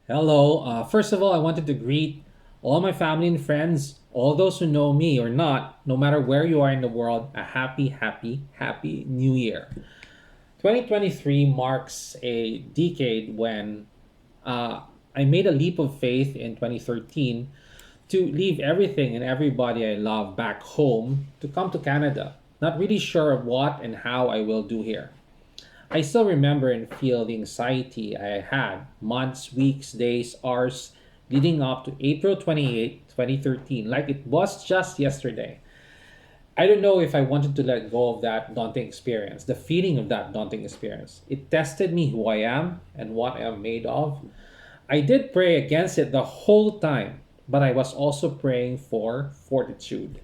Hello. First of all, I wanted to greet all my family and friends, all those who know me or not, no matter where you are in the world, a happy, happy, happy new year. 2023 marks a decade when uh, I made a leap of faith in 2013 to leave everything and everybody I love back home to come to Canada. Not really sure of what and how I will do here. I still remember and feel the anxiety I had months, weeks, days, hours leading up to April 28, 2013, like it was just yesterday. I don't know if I wanted to let go of that daunting experience, the feeling of that daunting experience. It tested me who I am and what I am made of. I did pray against it the whole time, but I was also praying for fortitude.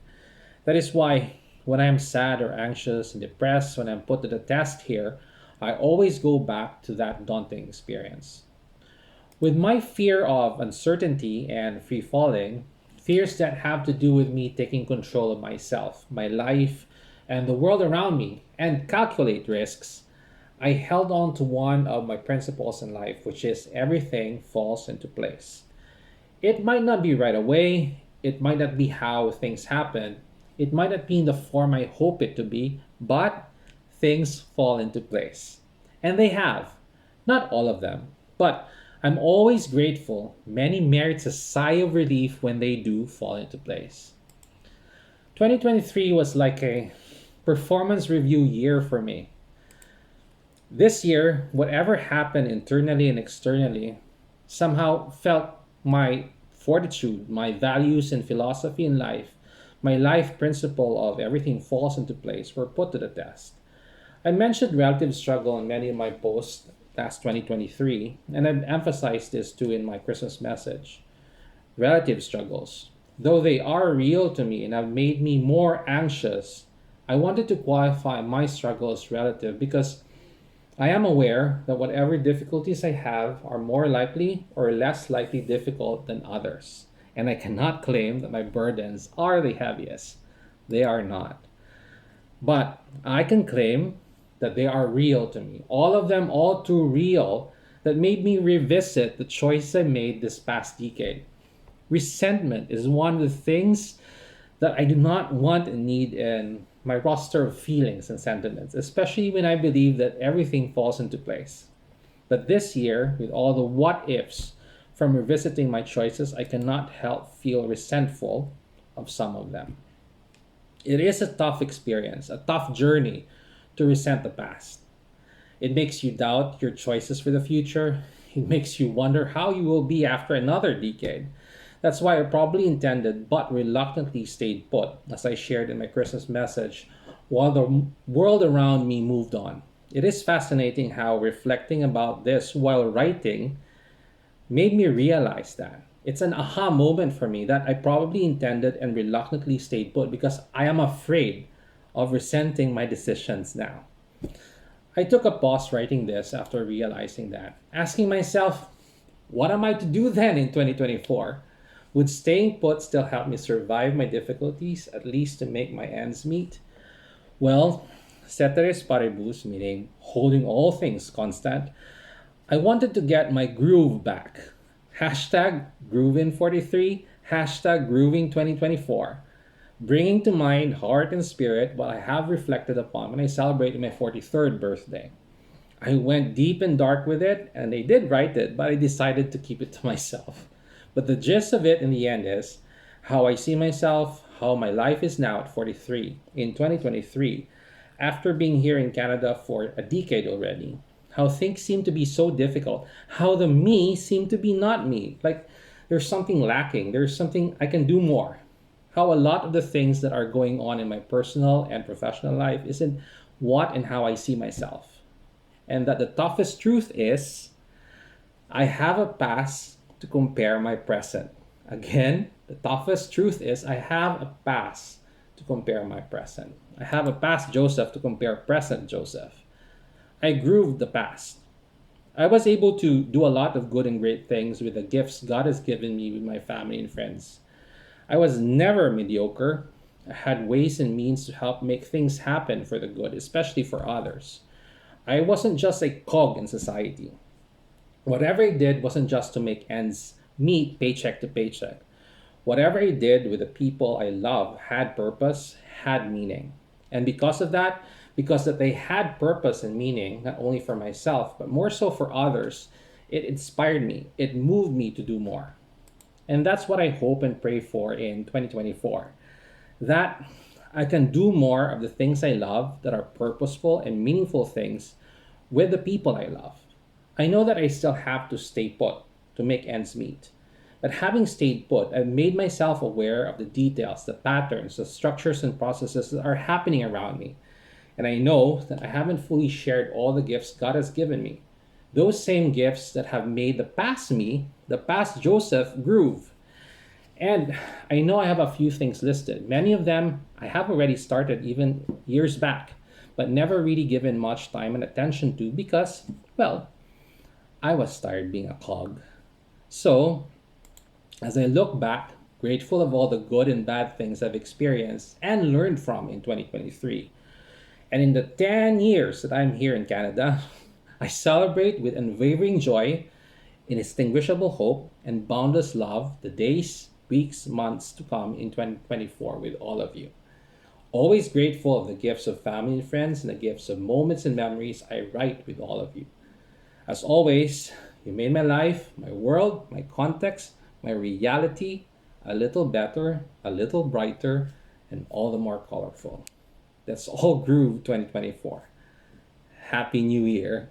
That is why when I am sad or anxious and depressed, when I'm put to the test here, I always go back to that daunting experience. With my fear of uncertainty and free falling, fears that have to do with me taking control of myself, my life, and the world around me, and calculate risks, I held on to one of my principles in life, which is everything falls into place. It might not be right away, it might not be how things happen, it might not be in the form I hope it to be, but things fall into place. And they have. Not all of them, but I'm always grateful. Many merits a sigh of relief when they do fall into place. 2023 was like a performance review year for me. This year, whatever happened internally and externally somehow felt my fortitude, my values and philosophy in life, my life principle of everything falls into place were put to the test. I mentioned relative struggle in many of my posts last 2023, and I've emphasized this too in my Christmas message. Relative struggles. Though they are real to me and have made me more anxious, I wanted to qualify my struggle as relative because I am aware that whatever difficulties I have are more likely or less likely difficult than others. And I cannot claim that my burdens are the heaviest. They are not. But I can claim that they are real to me. All of them, all too real, that made me revisit the choices I made this past decade. Resentment is one of the things that I do not want and need in my roster of feelings and sentiments, especially when I believe that everything falls into place. But this year, with all the what ifs from revisiting my choices, I cannot help feel resentful of some of them. It is a tough experience, a tough journey to resent the past. It makes you doubt your choices for the future. It makes you wonder how you will be after another decade. That's why I probably intended but reluctantly stayed put, as I shared in my Christmas message, while the world around me moved on. It is fascinating how reflecting about this while writing made me realize that. It's an aha moment for me that I probably intended and reluctantly stayed put because I am afraid of resenting my decisions now. I took a pause writing this after realizing that, asking myself, what am I to do then in 2024? Would staying put still help me survive my difficulties, at least to make my ends meet? Well, ceteris paribus, meaning holding all things constant, I wanted to get my groove back. Hashtag groovin43, hashtag grooving2024. Bringing to mind heart and spirit what I have reflected upon when I celebrated my 43rd birthday. I went deep and dark with it, and I did write it, but I decided to keep it to myself. But the gist of it in the end is how I see myself, how my life is now at 43 in 2023, after being here in Canada for a decade already. How things seem to be so difficult, how the me seem to be not me. Like there's something lacking, there's something I can do more. How a lot of the things that are going on in my personal and professional life isn't what and how I see myself. And that the toughest truth is I have a past to compare my present. Again, the toughest truth is I have a past to compare my present. I have a past Joseph to compare present Joseph. I grooved the past. I was able to do a lot of good and great things with the gifts God has given me with my family and friends. I was never mediocre. I had ways and means to help make things happen for the good, especially for others. I wasn't just a cog in society. Whatever I did wasn't just to make ends meet paycheck to paycheck. Whatever I did with the people I love had purpose, had meaning. And because of that, because that they had purpose and meaning, not only for myself, but more so for others, it inspired me. It moved me to do more. And that's what I hope and pray for in 2024. That I can do more of the things I love that are purposeful and meaningful things with the people I love. I know that I still have to stay put to make ends meet. But having stayed put, I've made myself aware of the details, the patterns, the structures, and processes that are happening around me. And I know that I haven't fully shared all the gifts God has given me. Those same gifts that have made the past me, the past Joseph, groove. And I know I have a few things listed. Many of them I have already started even years back, but never really given much time and attention to because, well, I was tired being a cog. So, as I look back, grateful of all the good and bad things I've experienced and learned from in 2023, and in the 10 years that I'm here in Canada, I celebrate with unwavering joy, inextinguishable hope, and boundless love the days, weeks, months to come in 2024 with all of you. Always grateful of the gifts of family and friends and the gifts of moments and memories I write with all of you. As always, you made my life, my world, my context, my reality a little better, a little brighter, and all the more colorful. That's all Groove 2024. Happy New Year.